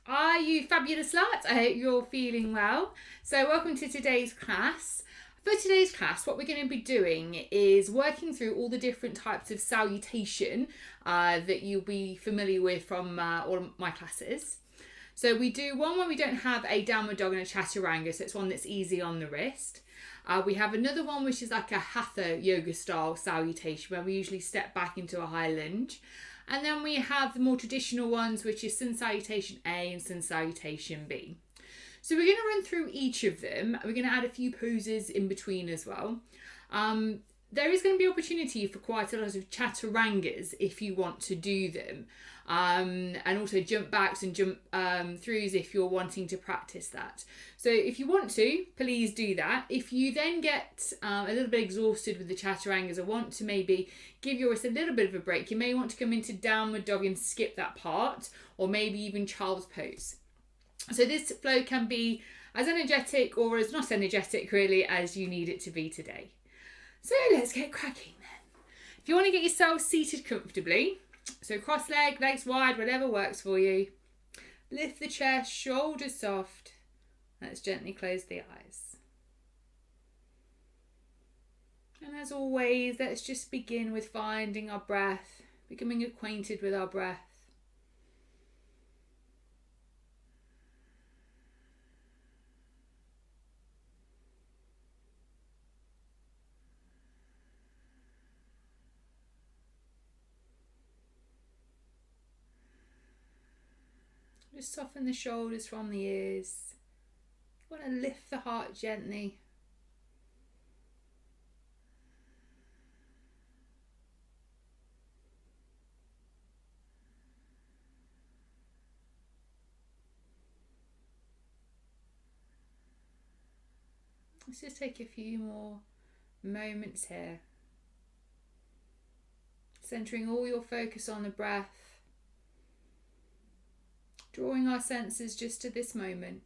Are you fabulous lads? I hope you're feeling well. So welcome to today's class. For today's class, what we're going to be doing is working through all the different types of salutation that you'll be familiar with from all of my classes. So we do one where we don't have a downward dog and a chaturanga, so it's one that's easy on the wrist. We have another one which is like a hatha yoga style salutation where we usually step back into a high lunge. And then we have the more traditional ones, which is sun salutation A and sun salutation B. So we're going to run through each of them. We're going to add a few poses in between as well. There is going to be opportunity for quite a lot of chaturangas if you want to do them. And also jump backs and jump throughs if you're wanting to practice that. So if you want to, please do that. If you then get a little bit exhausted with the chaturangas or want to maybe give your wrist a little bit of a break, you may want to come into downward dog and skip that part, or maybe even child's pose. So this flow can be as energetic or as not energetic really as you need it to be today. So let's get cracking then. If you want to get yourself seated comfortably, so cross leg, legs wide, whatever works for you. Lift the chest, shoulders soft. Let's gently close the eyes. And as always, let's just begin with finding our breath, becoming acquainted with our breath. Just soften the shoulders from the ears. You want to lift the heart gently. Let's just take a few more moments here. Centering all your focus on the breath. Drawing our senses just to this moment.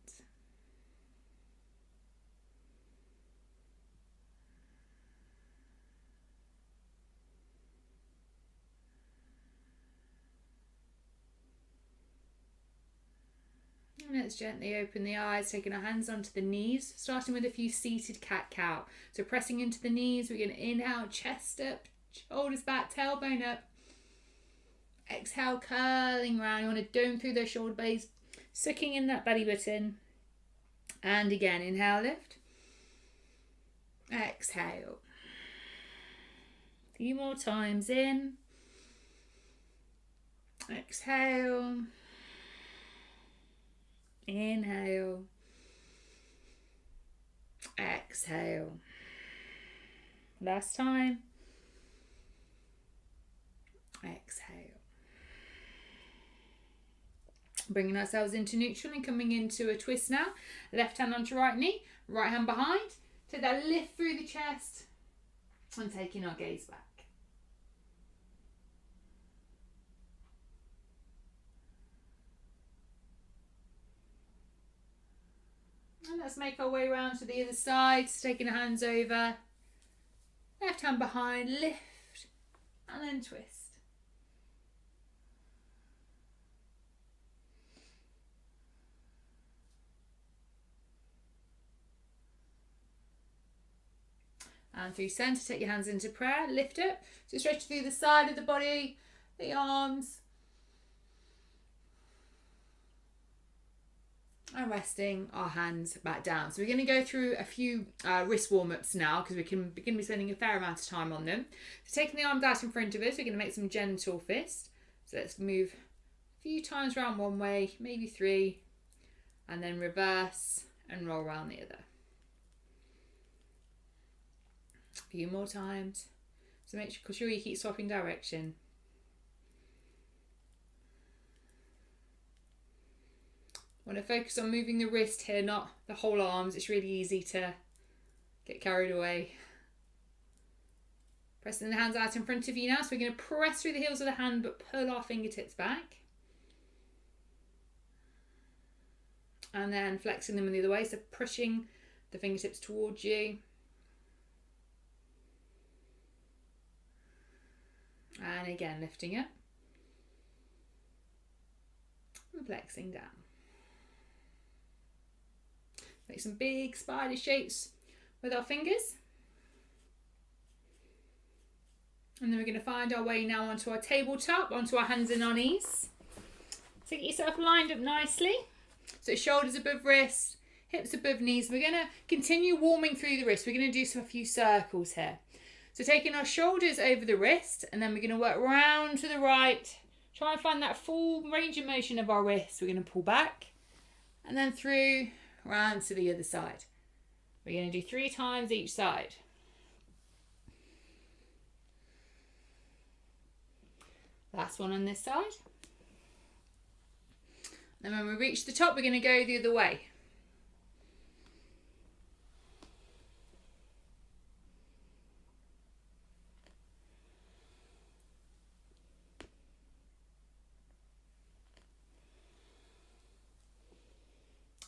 And let's gently open the eyes, taking our hands onto the knees, starting with a few seated cat-cow. So pressing into the knees, we're going to inhale, chest up, shoulders back, tailbone up. Exhale, curling round. You want to dome through those shoulder blades, sucking in that belly button. And again, inhale, lift. Exhale. A few more times in. Exhale. Inhale. Exhale. Last time. Exhale. Bringing ourselves into neutral and coming into a twist now. Left hand onto right knee, right hand behind. Take that lift through the chest and taking our gaze back. And let's make our way around to the other side, taking the hands over. Left hand behind, lift and then twist. And through centre, take your hands into prayer, lift up. So stretch through the side of the body, the arms. And resting our hands back down. So we're going to go through a few wrist warm-ups now because we're going to be spending a fair amount of time on them. So taking the arms out in front of us, we're going to make some gentle fists. So let's move a few times around one way, maybe 3, and then reverse and roll around the other. A few more times. So make sure you keep swapping direction. Want to focus on moving the wrist here, not the whole arms. It's really easy to get carried away. Pressing the hands out in front of you now. So we're going to press through the heels of the hand but pull our fingertips back. And then flexing them in the other way. So pushing the fingertips towards you. And again, lifting up and flexing down. Make some big spider shapes with our fingers. And then we're going to find our way now onto our tabletop, onto our hands and our knees. So get yourself lined up nicely. So shoulders above wrists, hips above knees. We're going to continue warming through the wrist. We're going to do a few circles here. So taking our shoulders over the wrist, and then we're going to work round to the right. Try and find that full range of motion of our wrists. We're going to pull back and then through, round to the other side. We're going to do 3 times each side. Last one on this side. And when we reach the top, we're going to go the other way.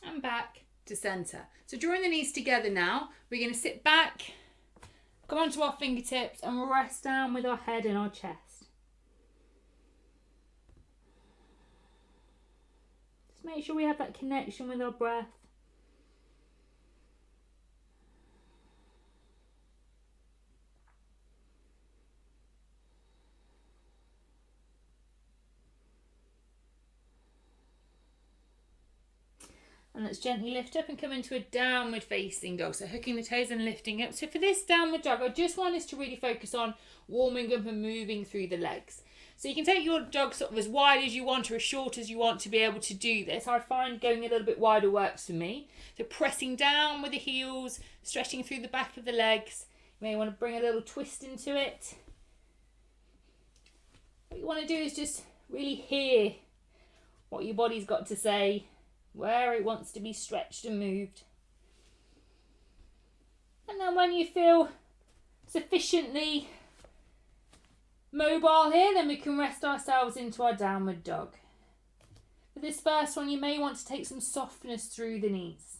And back to centre. So drawing the knees together now, we're going to sit back, come onto our fingertips and rest down with our head in our chest. Just make sure we have that connection with our breath. And let's gently lift up and come into a downward facing dog. So hooking the toes and lifting up. So for this downward dog, I just want us to really focus on warming up and moving through the legs. So you can take your dog sort of as wide as you want or as short as you want to be able to do this. I find going a little bit wider works for me. So pressing down with the heels, stretching through the back of the legs. You may want to bring a little twist into it. What you want to do is just really hear what your body's got to say, where it wants to be stretched and moved. And then when you feel sufficiently mobile here, then we can rest ourselves into our downward dog. For this first one, you may want to take some softness through the knees.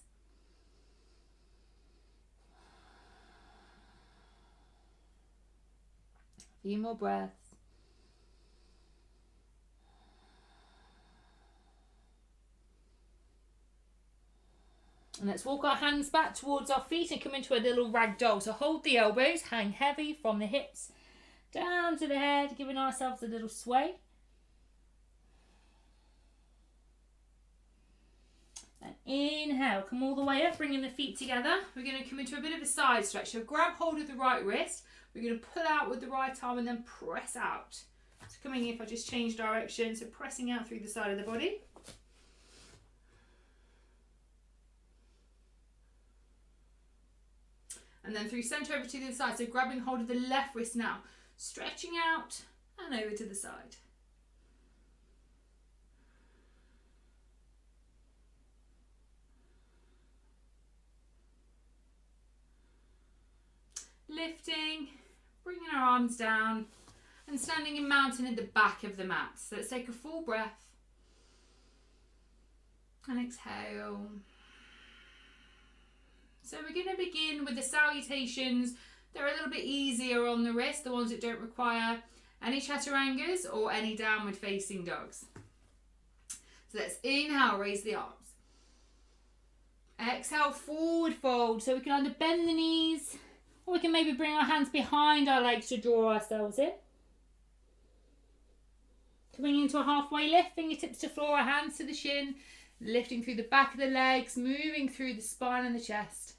A few more breaths. And let's walk our hands back towards our feet and come into a little ragdoll. So hold the elbows, hang heavy from the hips down to the head, giving ourselves a little sway. And inhale, come all the way up, bringing the feet together. We're going to come into a bit of a side stretch. So grab hold of the right wrist. We're going to pull out with the right arm and then press out. So coming in, if I just change direction, so pressing out through the side of the body. And then through centre over to the other side. So grabbing hold of the left wrist now. Stretching out and over to the side. Lifting, bringing our arms down and standing in mountain at the back of the mat. So let's take a full breath and exhale. So we're going to begin with the salutations. They're a little bit easier on the wrist, the ones that don't require any chaturangas or any downward facing dogs. So let's inhale, raise the arms. Exhale, forward fold. So we can either bend the knees or we can maybe bring our hands behind our legs to draw ourselves in. Coming into a halfway lift, fingertips to floor, our hands to the shin, lifting through the back of the legs, moving through the spine and the chest.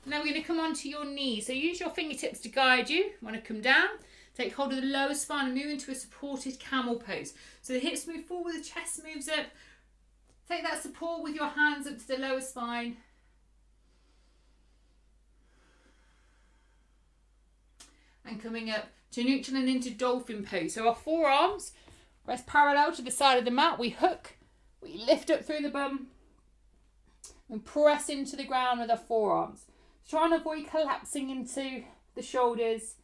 Now we're going to come onto your knees. So use your fingertips to guide you. You want to come down, take hold of the lower spine and move into a supported camel pose. So the hips move forward, the chest moves up. Take that support with your hands up to the lower spine. And coming up to neutral and into dolphin pose. So our forearms rest parallel to the side of the mat. We hook, we lift up through the bum and press into the ground with our forearms. Try and avoid collapsing into the shoulders.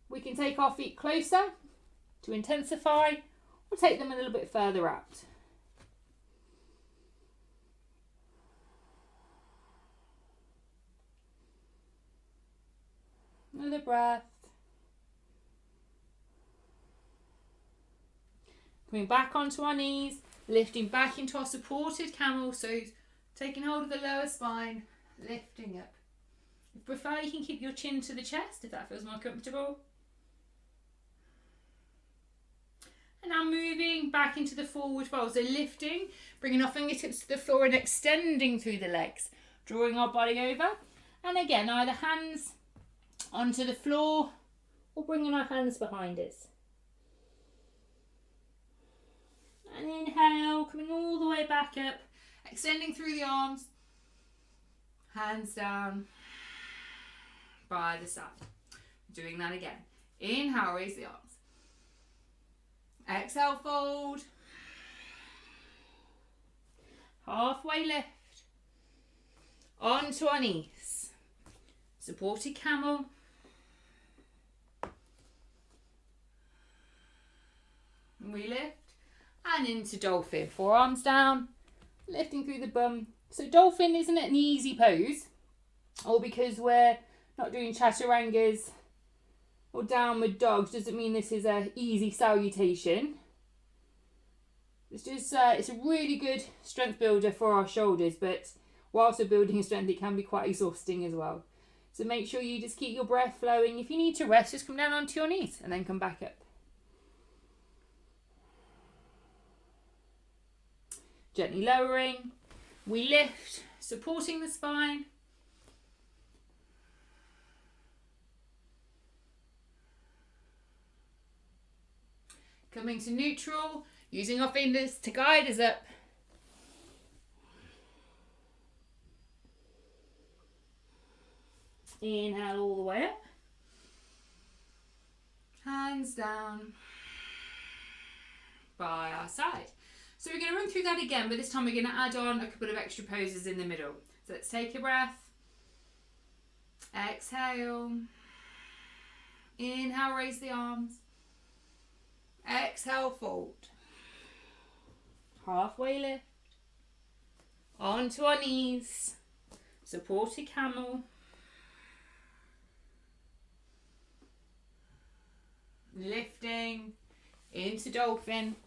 We can take our feet closer to intensify or take them a little bit further out. Another breath. Coming back onto our knees, lifting back into our supported camel, so Taking hold of the lower spine, lifting up. If you prefer, you can keep your chin to the chest if that feels more comfortable. And now moving back into the forward fold. So lifting, bringing our fingertips to the floor and extending through the legs. Drawing our body over. And again, either hands onto the floor or bringing our hands behind us. And inhale, coming all the way back up. Extending through the arms. Hands down by the side. Doing that again. Inhale, raise the arms. Exhale, fold. Halfway lift. Onto our knees. Supported camel. We lift. And into dolphin. Forearms down. Lifting through the bum. So dolphin isn't an easy pose. Or because we're not doing chaturangas or downward dogs doesn't mean this is a easy salutation. It's just it's a really good strength builder for our shoulders, but whilst we're building strength it can be quite exhausting as well. So make sure you just keep your breath flowing. If you need to rest, just come down onto your knees and then come back up. Gently lowering, we lift, supporting the spine. Coming to neutral, using our fingers to guide us up. Inhale all the way up. Hands down by our side. So we're going to run through that again, but this time we're going to add on a couple of extra poses in the middle. So let's take a breath. Exhale. Inhale, raise the arms. Exhale, fold. Halfway lift. Onto our knees. Supported camel. Lifting into dolphin.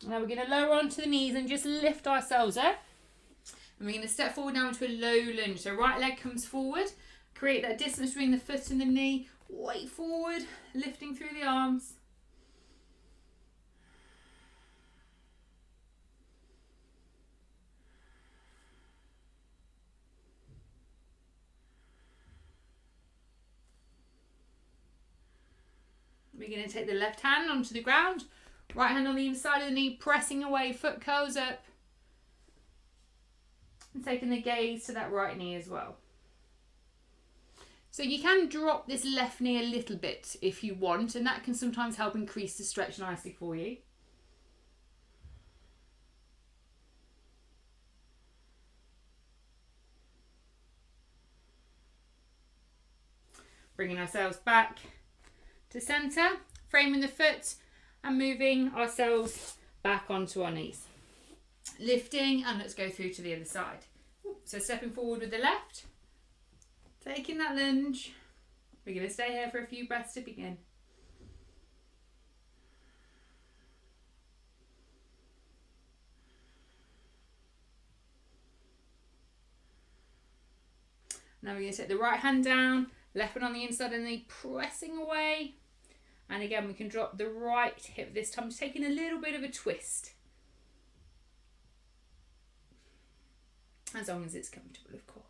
Now we're going to lower onto the knees and just lift ourselves up. And we're going to step forward now into a low lunge. So right leg comes forward. Create that distance between the foot and the knee. Weight forward, lifting through the arms. We're going to take the left hand onto the ground. Right hand on the inside of the knee, pressing away, foot curls up. And taking the gaze to that right knee as well. So you can drop this left knee a little bit if you want, and that can sometimes help increase the stretch nicely for you. Bringing ourselves back to centre, framing the foot and moving ourselves back onto our knees. Lifting, and let's go through to the other side. So stepping forward with the left, taking that lunge. We're going to stay here for a few breaths to begin. Now we're going to take the right hand down, left one on the inside of the knee, pressing away. And again, we can drop the right hip this time, just taking a little bit of a twist. As long as it's comfortable, of course.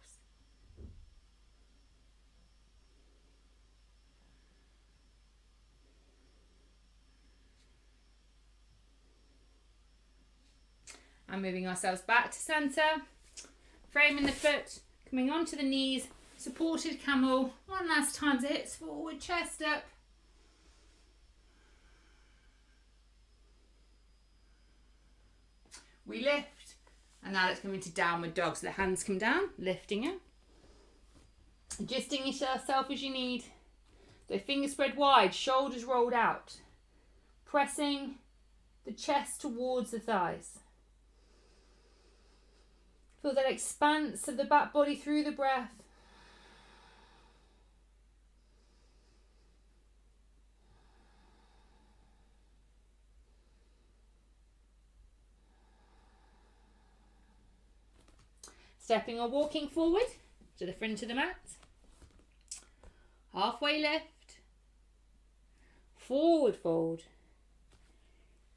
And moving ourselves back to centre, framing the foot, coming onto the knees, supported camel. One last time, so hips forward, chest up. We lift, and now let's come into downward dog. So the hands come down, lifting it. Adjusting yourself as you need. So fingers spread wide, shoulders rolled out. Pressing the chest towards the thighs. Feel that expanse of the back body through the breath. stepping or walking forward to the front of the mat. Halfway lift. Forward fold.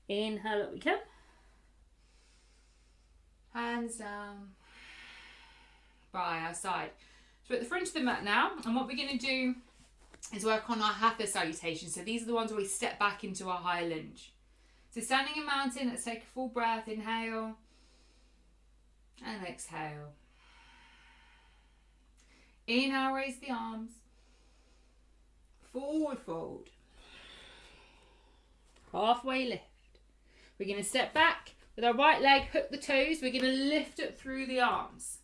Inhale, up we come. Hands down by our side. So we're at the front of the mat now, and what we're going to do is work on our hatha salutations. So these are the ones where we step back into our high lunge. So standing in mountain, let's take a full breath. Inhale and exhale. Inhale, raise the arms. Forward fold. Halfway lift. We're going to step back with our right leg, hook the toes. We're going to lift up through the arms.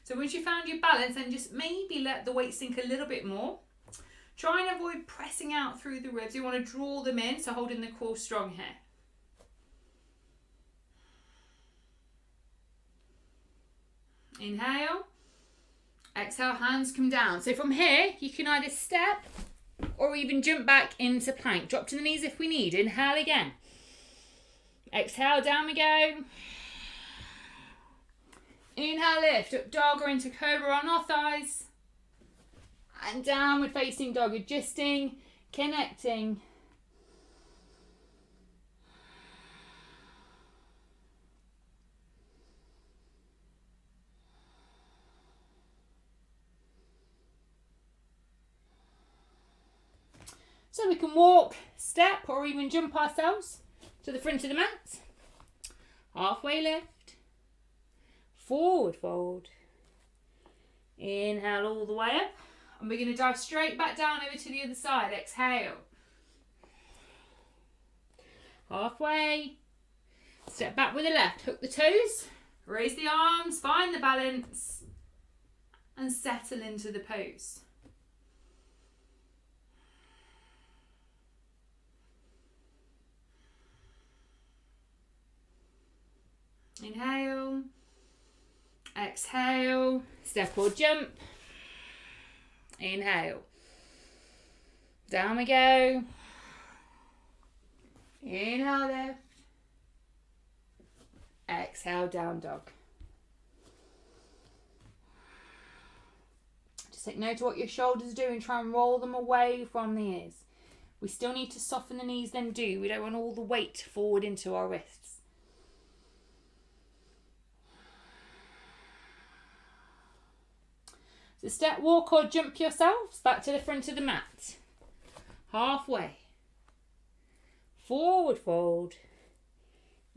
So once you found your balance, then just maybe let the weight sink a little bit more. Try and avoid pressing out through the ribs. You want to draw them in, so holding the core strong here. Inhale. Exhale, hands come down. So from here, you can either step or even jump back into plank. Drop to the knees if we need. Inhale again. Exhale, down we go. Inhale, lift, up dog or into cobra on our thighs. And downward facing dog, adjusting, connecting. So we can walk, step or even jump ourselves to the front of the mat. Halfway lift. Forward fold. Inhale all the way up. And we're going to dive straight back down over to the other side. Exhale. Halfway. Step back with the left. Hook the toes. Raise the arms. Find the balance. And settle into the pose. Inhale. Exhale. Step or jump. Inhale. Down we go. Inhale, lift. Exhale, down dog. Just take note of what your shoulders do and try and roll them away from the ears. We still need to soften the knees, then do. We don't want all the weight forward into our wrists. So step, walk or jump yourselves back to the front of the mat. Halfway. Forward fold.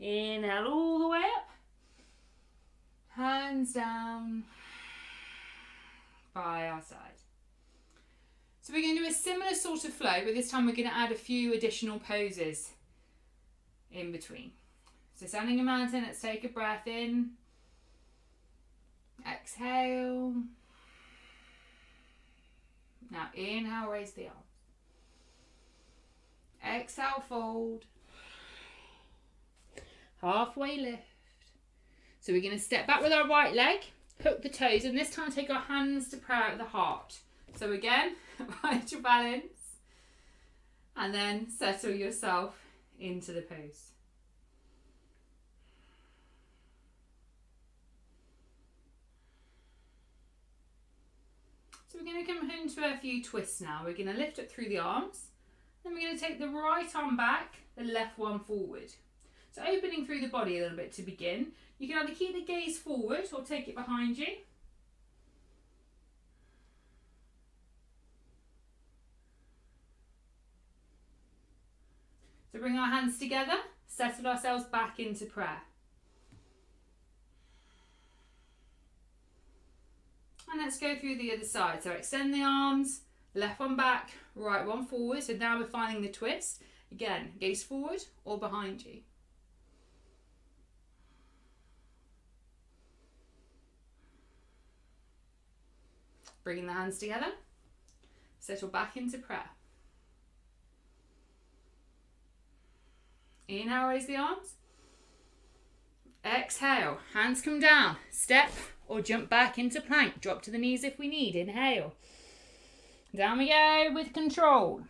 Inhale all the way up. Hands down by our side. So we're going to do a similar sort of flow, but this time we're going to add a few additional poses in between. So standing in mountain, let's take a breath in. Exhale. Now inhale, raise the arms. Exhale, fold. Halfway lift. So we're going to step back with our right leg, hook the toes, and this time take our hands to prayer at the heart. So again, find your balance, and then settle yourself into the pose. So we're going to come into a few twists now. We're going to lift up through the arms. Then we're going to take the right arm back, the left one forward. So opening through the body a little bit to begin. You can either keep the gaze forward or take it behind you. So bring our hands together, settle ourselves back into prayer. And let's go through the other side. So extend the arms, left one back, right one forward. So now we're finding the twist. Again, gaze forward or behind you. Bringing the hands together, settle back into prayer. Inhale, raise the arms. Exhale, hands come down, step or jump back into plank. Drop to the knees if we need. Inhale. Down we go with control.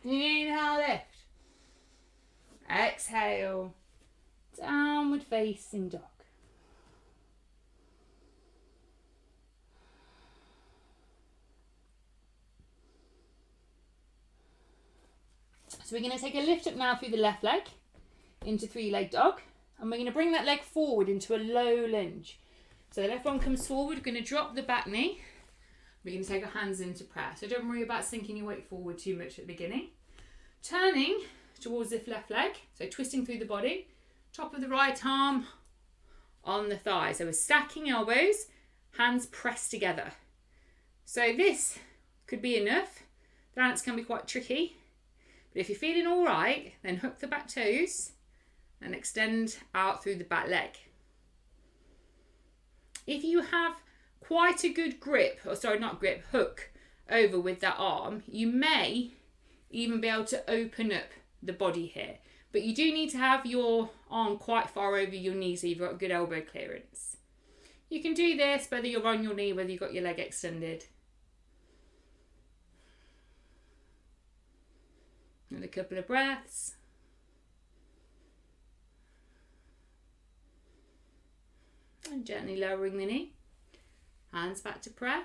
Inhale, lift. Exhale, downward facing dog. So we're going to take a lift up now through the left leg into three-leg dog. And we're going to bring that leg forward into a low lunge. So the left one comes forward, we're going to drop the back knee. We're going to take our hands into prayer. So don't worry about sinking your weight forward too much at the beginning. Turning towards the left leg, so twisting through the body. Top of the right arm on the thigh. So we're stacking elbows, hands pressed together. So this could be enough. The balance can be quite tricky. But if you're feeling all right, then hook the back toes and extend out through the back leg. If you have quite a good grip, or sorry, not grip, hook over with that arm, you may even be able to open up the body here. But you do need to have your arm quite far over your knee so you've got good elbow clearance. You can do this whether you're on your knee, whether you've got your leg extended. And a couple of breaths. And gently lowering the knee. Hands back to prayer.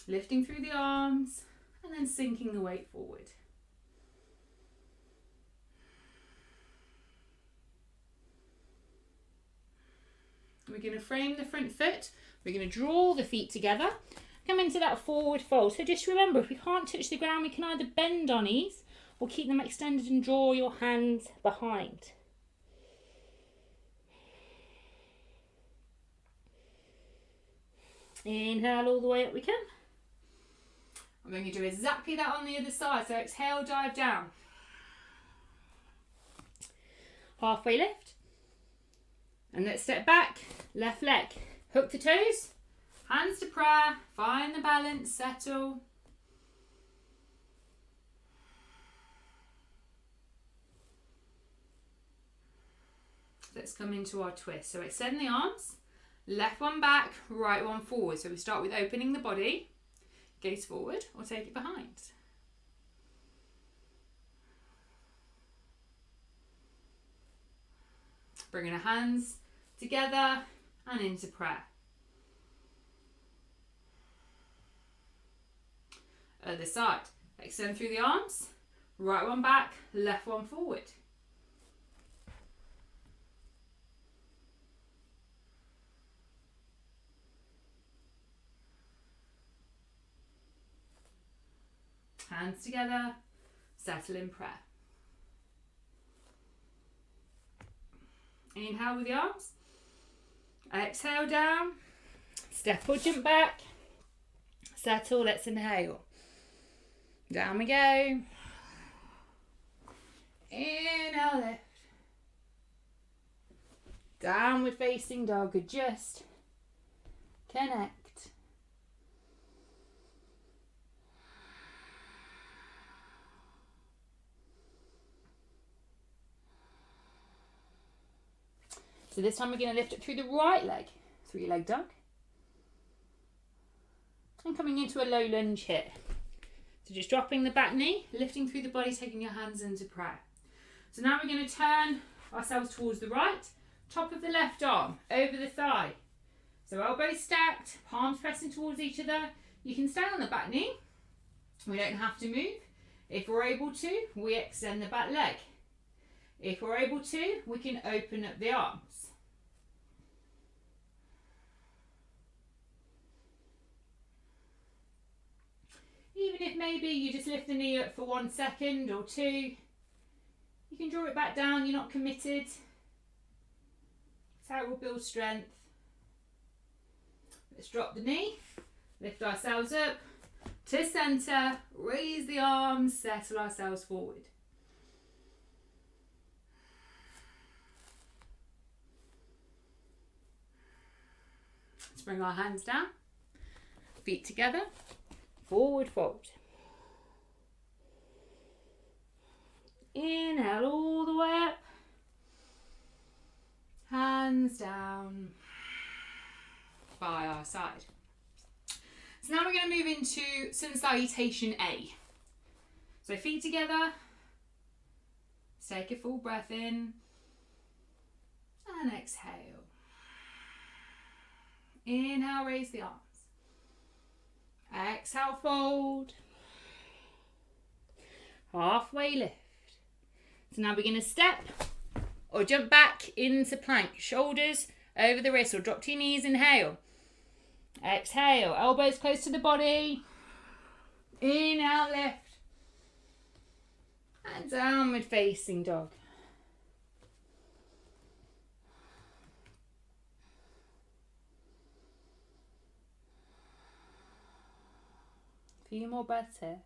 Lifting through the arms and then sinking the weight forward. We're going to frame the front foot. We're going to draw the feet together. Come into that forward fold. So just remember, if we can't touch the ground, we can either bend our knees or keep them extended and draw your hands behind. Inhale all the way up we can. I'm going to do exactly that on the other side. So exhale, dive down. Halfway lift. And let's step back, left leg. Hook the toes, hands to prayer, find the balance, settle. Let's come into our twist. So extend the arms, left one back, right one forward. So we start with opening the body, gaze forward or take it behind. Bringing our hands together and into prayer. Other side. Extend through the arms, right one back, left one forward. Hands together, settle in prayer. Inhale with the arms. Exhale down. Step or jump back. Settle, let's inhale. Down we go. Inhale, lift. Downward facing dog, adjust. Connect. So this time we're going to lift it through the right leg, three-leg dog. And coming into a low lunge here. So just dropping the back knee, lifting through the body, taking your hands into prayer. So now we're going to turn ourselves towards the right, top of the left arm, over the thigh. So elbows stacked, palms pressing towards each other. You can stay on the back knee. We don't have to move. If we're able to, we extend the back leg. If we're able to, we can open up the arms. Even if maybe you just lift the knee up for 1 second or 2, you can draw it back down, you're not committed. That's how it will build strength. Let's drop the knee, lift ourselves up to centre, raise the arms, settle ourselves forward. Let's bring our hands down, feet together. Forward fold. Inhale all the way up. Hands down by our side. So now we're going to move into sun salutation A. So feet together. Take a full breath in. And exhale. Inhale, raise the arms. Exhale, fold. halfway lift. So now we're going to step or jump back into plank. Shoulders over the wrists or drop to your knees. Inhale. Exhale. Elbows close to the body. Inhale, lift. And downward facing dog. A few more breaths here.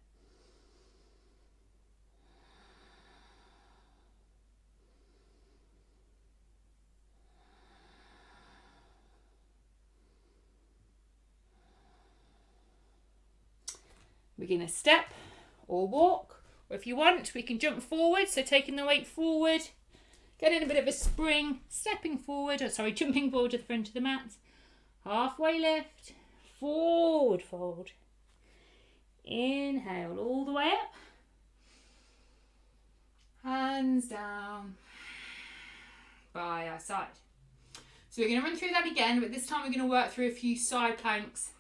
We're going to step or walk, or if you want, we can jump forward. So taking the weight forward, getting a bit of a spring, stepping forward, jumping forward to the front of the mat. Halfway lift, forward fold. Inhale all the way up. Hands down by our side. So we're going to run through that again, but this time we're going to work through a few side planks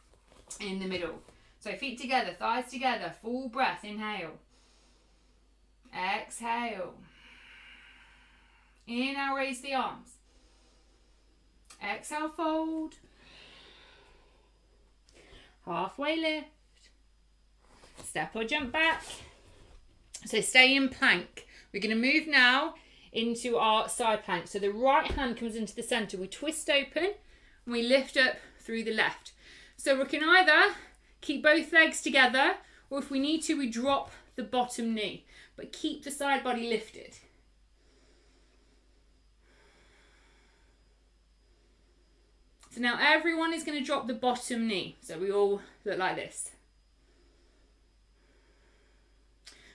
in the middle. So feet together, thighs together, full breath, inhale. Exhale. Inhale, raise the arms. Exhale, fold. Halfway lift. Step or jump back. So stay in plank. We're going to move now into our side plank. So the right hand comes into the centre. We twist open and we lift up through the left. So we can either keep both legs together, or if we need to, we drop the bottom knee, but keep the side body lifted. So now everyone is going to drop the bottom knee. So we all look like this.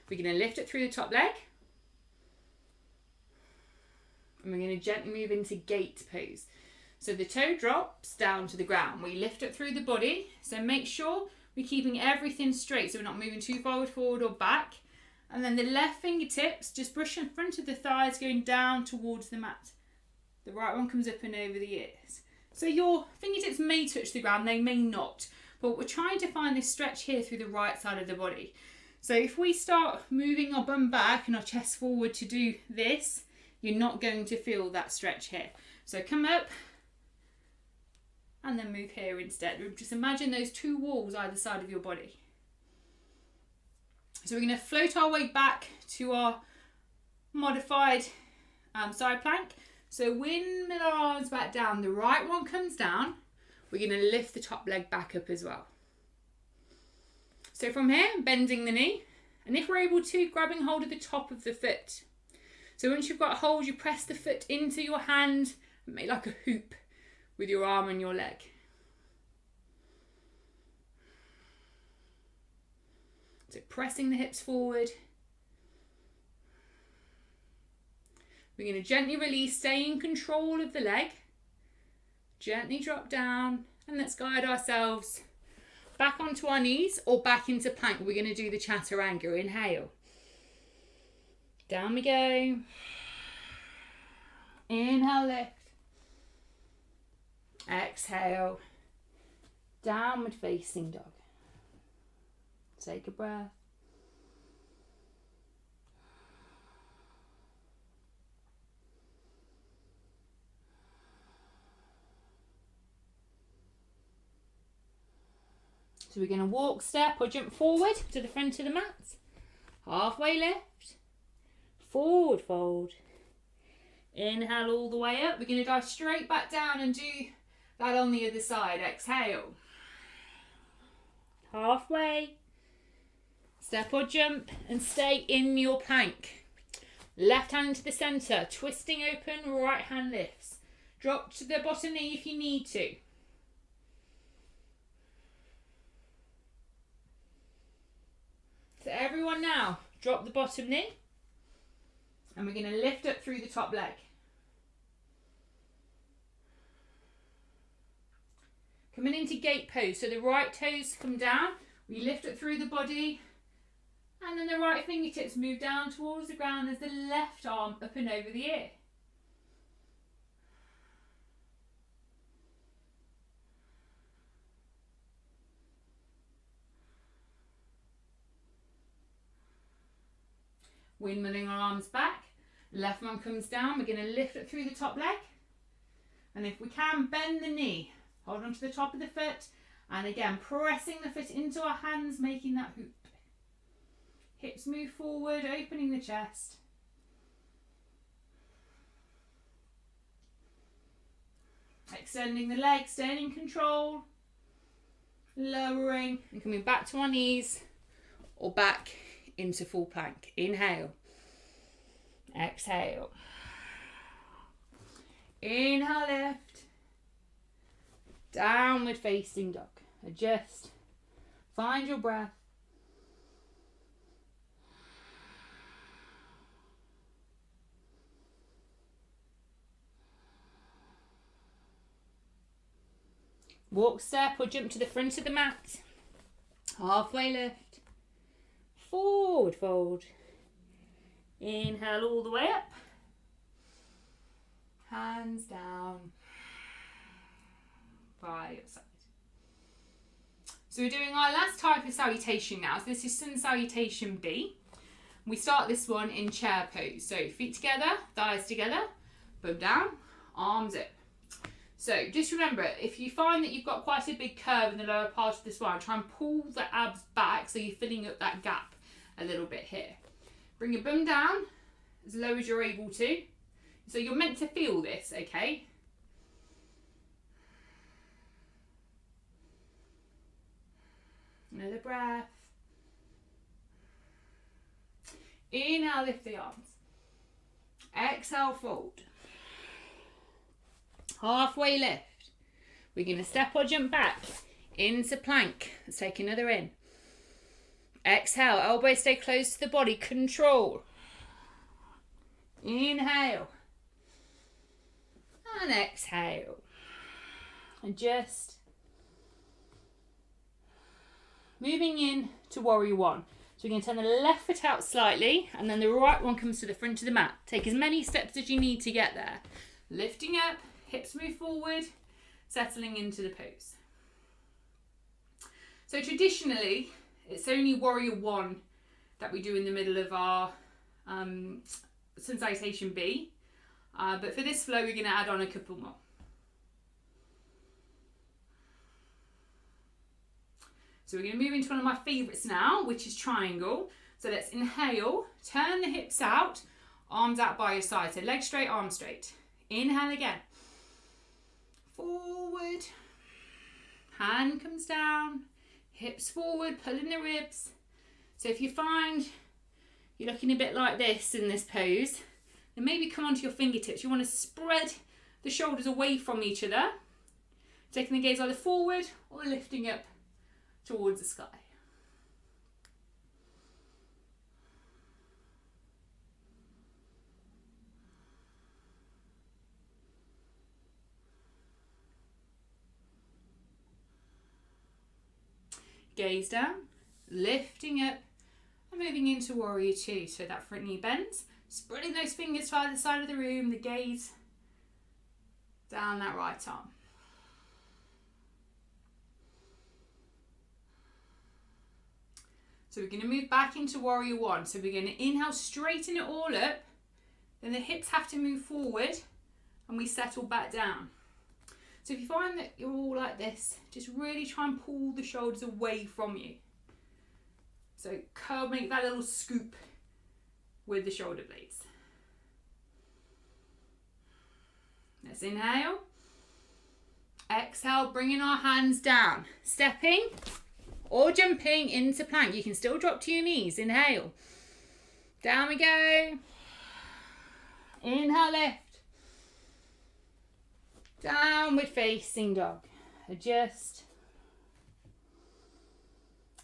We're going to lift it through the top leg. And we're going to gently move into gate pose. So the toe drops down to the ground. We lift it through the body. So make sure we're keeping everything straight. So we're not moving too forward or back. And then the left fingertips just brush in front of the thighs going down towards the mat. The right one comes up and over the ears. So your fingertips may touch the ground, they may not. But we're trying to find this stretch here through the right side of the body. So if we start moving our bum back and our chest forward to do this, you're not going to feel that stretch here. So come up and then move here instead. Just imagine those two walls either side of your body. So we're going to float our way back to our modified side plank. So windmill our arms back down. The right one comes down. We're going to lift the top leg back up as well. So from here, bending the knee. And if we're able to, grabbing hold of the top of the foot. So once you've got hold, you press the foot into your hand and make like a hoop with your arm and your leg. So pressing the hips forward. We're going to gently release, stay in control of the leg. Gently drop down and let's guide ourselves back onto our knees or back into plank. We're going to do the chaturanga. Inhale. Down we go. Inhale, lift. Exhale. Downward facing dog. Take a breath. So we're going to walk, step or jump forward to the front of the mat. Halfway lift. Forward fold. Inhale all the way up. We're going to dive straight back down and do that on the other side. Exhale. Halfway. Step or jump and stay in your plank. Left hand to the centre. Twisting open, right hand lifts. Drop to the bottom knee if you need to. So everyone now, drop the bottom knee. And we're going to lift up through the top leg. Coming into gate pose. So the right toes come down. We lift it through the body. And then the right fingertips move down towards the ground as the left arm up and over the ear. Windmilling our arms back. Left one comes down. We're going to lift it through the top leg. And if we can, bend the knee. Hold on to the top of the foot. And again, pressing the foot into our hands, making that hoop. Hips move forward, opening the chest. Extending the legs, staying in control. Lowering and coming back to our knees or back into full plank. Inhale. Exhale. Inhale, lift. Downward facing dog. Adjust. Find your breath. Walk, step or jump to the front of the mat. Halfway lift. Forward fold. Inhale all the way up. Hands down by your side. So we're doing our last type of salutation now. So this is Sun Salutation B. We start this one in chair pose. So feet together, thighs together, bum down, arms up. So just remember, if you find that you've got quite a big curve in the lower part of the spine, try and pull the abs back so you're filling up that gap a little bit here. Bring your bum down as low as you're able to. So you're meant to feel this, okay? Another breath. Inhale, lift the arms. Exhale, fold. Halfway lift. We're going to step or jump back into plank. Let's take another in. Exhale, elbows stay close to the body. Control. Inhale. And exhale. And just moving in to warrior one. So we're going to turn the left foot out slightly and then the right one comes to the front of the mat. Take as many steps as you need to get there. Lifting up, hips move forward, settling into the pose. So traditionally, it's only warrior one that we do in the middle of our Sun Salutation B. But for this flow, we're going to add on a couple more. So we're going to move into one of my favourites now, which is triangle. So let's inhale, turn the hips out, arms out by your side. So legs straight, arms straight. Inhale again. Forward. Hand comes down. Hips forward, pulling the ribs. So if you find you're looking a bit like this in this pose, then maybe come onto your fingertips. You want to spread the shoulders away from each other. Taking the gaze either forward or lifting up towards the sky. Gaze down, lifting up and moving into warrior two. So that front knee bends, spreading those fingers to either side of the room, the gaze down that right arm. So we're going to move back into warrior one. So we're going to inhale, straighten it all up. Then the hips have to move forward and we settle back down. So if you find that you're all like this, just really try and pull the shoulders away from you. So curl, make that little scoop with the shoulder blades. Let's inhale. Exhale, bringing our hands down. Stepping or jumping into plank. You can still drop to your knees. Inhale. Down we go. Inhale, lift. Downward facing dog. Adjust.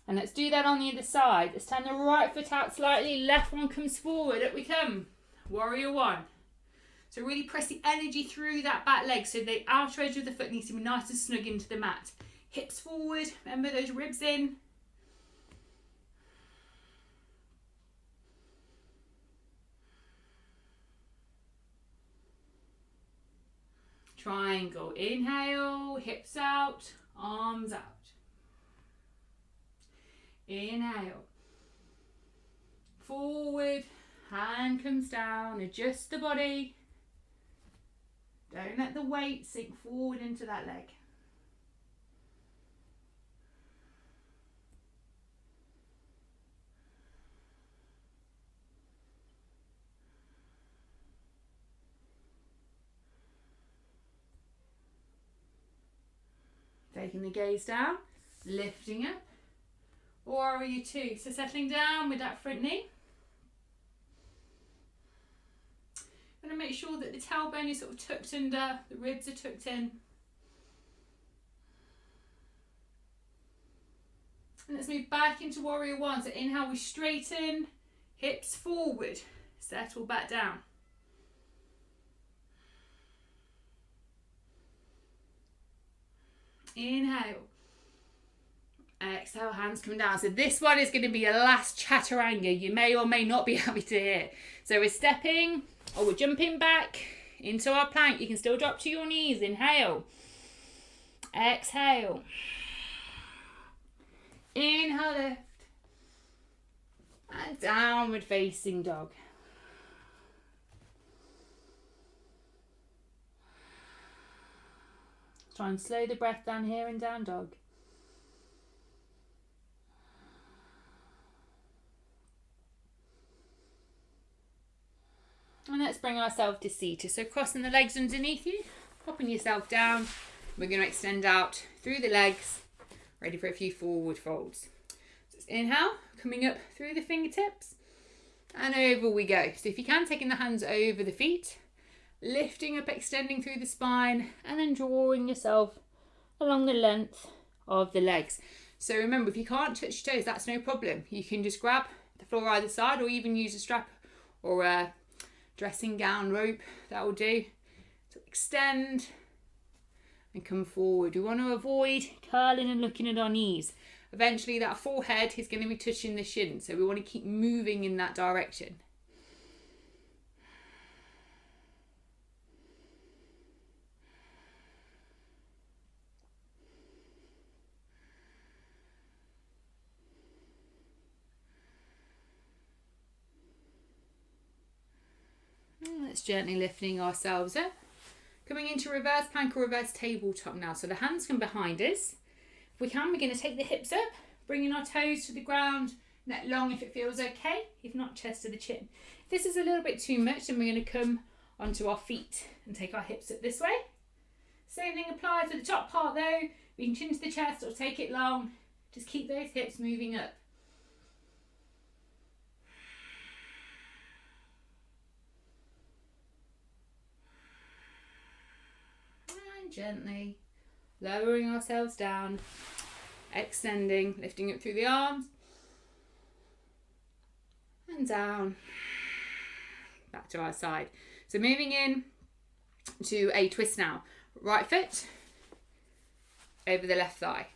And let's do that on the other side. Let's turn the right foot out slightly. Left one comes forward. Up we come. Warrior one. So really press the energy through that back leg so the outer edge of the foot needs to be nice and snug into the mat. Hips forward. Remember those ribs in. Triangle. Inhale, hips out, arms out. Inhale. Forward, Hand comes down, adjust the body. Don't let the weight sink forward into that leg. Taking the gaze down, lifting up. Warrior two. So settling down with that front knee. I'm going to make sure that the tailbone is sort of tucked under, the ribs are tucked in. And let's move back into warrior one. So inhale, we straighten, hips forward, settle back down. Inhale. Exhale, hands come down. So this one is going to be a last chaturanga. You may or may not be happy to hear. So we're stepping or we're jumping back into our plank. You can still drop to your knees. Inhale. Exhale. Inhale, lift. And downward facing dog. Try and slow the breath down here in down dog. And let's bring ourselves to seated. So crossing the legs underneath you, popping yourself down. We're going to extend out through the legs, ready for a few forward folds. So it's inhale, coming up through the fingertips, and over we go. So if you can, taking the hands over the feet, lifting up, extending through the spine, and then drawing yourself along the length of the legs. So remember, if you can't touch toes, that's no problem. You can just grab the floor either side, or even use a strap or a dressing gown rope. That will do. So extend and come forward. We want to avoid curling and looking at our knees. Eventually that forehead is going to be touching the shin, so we want to keep moving in that direction. Let's gently lifting ourselves up. Coming into reverse plank or reverse tabletop now. So the hands come behind us. If we can, we're going to take the hips up, bringing our toes to the ground, neck long if it feels okay. If not, chest to the chin. If this is a little bit too much, then we're going to come onto our feet and take our hips up this way. Same thing applies for the top part though. We can chin to the chest or take it long. Just keep those hips moving up. Gently lowering ourselves down, extending, lifting up through the arms and down, back to our side. So moving in to a twist now. Right foot over the left thigh.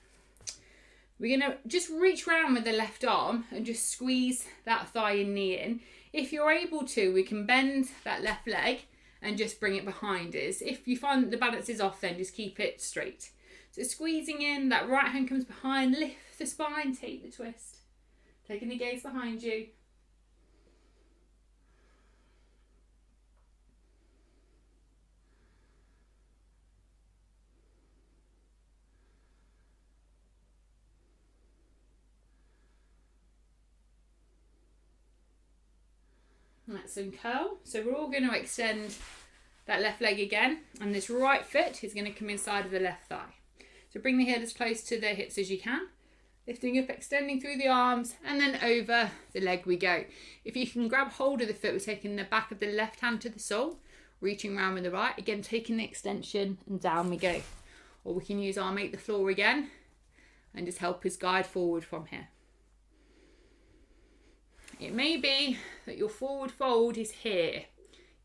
We're going to just reach round with the left arm and just squeeze that thigh and knee in. If you're able to, we can bend that left leg and just bring it behind us. If you find the balance is off, then just keep it straight. So squeezing in, that right hand comes behind, lift the spine, take the twist. Taking the gaze behind you. That's some curl. So we're all going to extend that left leg again, and this right foot is going to come inside of the left thigh. So bring the heel as close to the hips as you can, lifting up, extending through the arms, and then over the leg we go. If you can grab hold of the foot, we're taking the back of the left hand to the sole, reaching around with the right, again taking the extension, and down we go. Or we can use our make the floor again and just help us guide forward from here. It may be that your forward fold is here,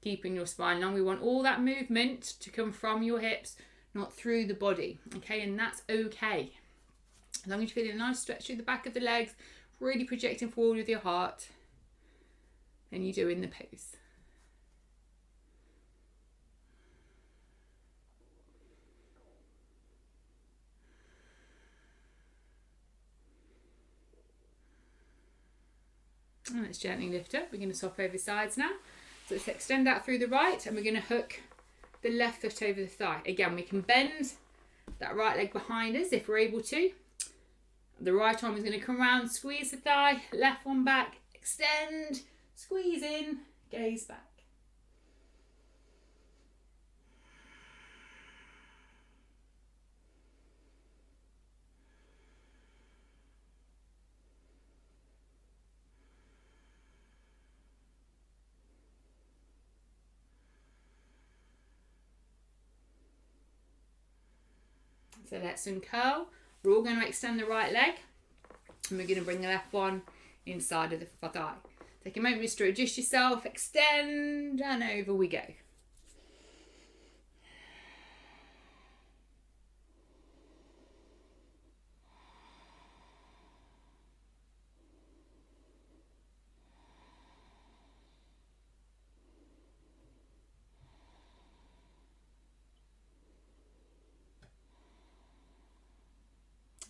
keeping your spine long. We want all that movement to come from your hips, not through the body, okay? And that's okay. As long as you're feeling a nice stretch through the back of the legs, really projecting forward with your heart, and you're doing the pose. And let's gently lift up. We're going to swap over sides now. So let's extend that through the right, and we're going to hook the left foot over the thigh. Again, we can bend that right leg behind us if we're able to. The right arm is going to come round, squeeze the thigh, left one back, extend, squeeze in, gaze back. So let's uncurl. We're all going to extend the right leg, and we're going to bring the left one inside of the thigh. Take a moment just to adjust yourself, extend, and over we go.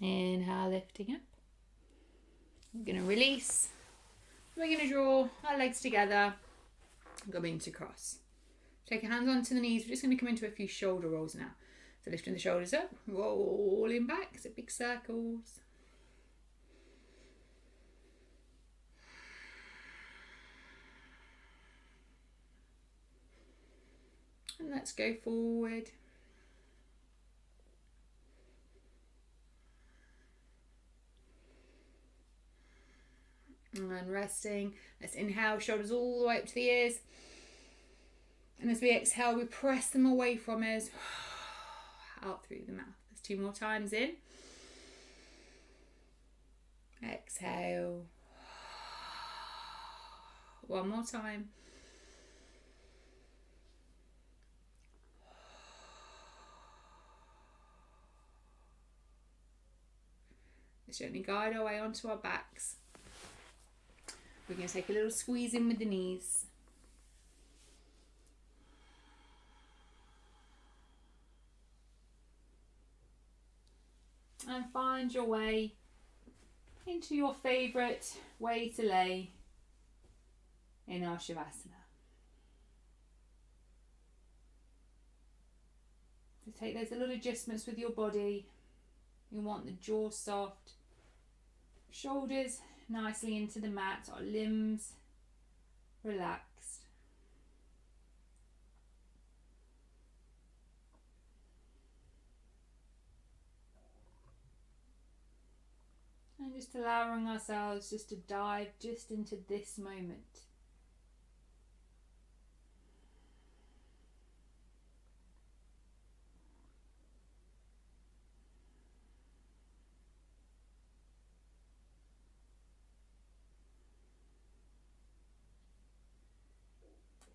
Inhale, lifting up. We're going to release. We're going to draw our legs together, go into cross. Take your hands onto the knees. We're just going to come into a few shoulder rolls now. So lifting the shoulders up, rolling back, so big circles. And let's go forward. And resting. Let's inhale, shoulders all the way up to the ears. And as we exhale, we press them away from us, out through the mouth. There's 2 more times in. Exhale. 1 more time. Let's gently guide our way onto our backs. We're going to take a little squeeze in with the knees. And find your way into your favourite way to lay in our Shavasana. So take those little adjustments with your body. You want the jaw soft, shoulders nicely into the mat, our limbs relaxed. And just allowing ourselves just to dive just into this moment.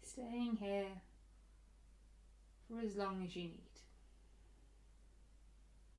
Staying here for as long as you need.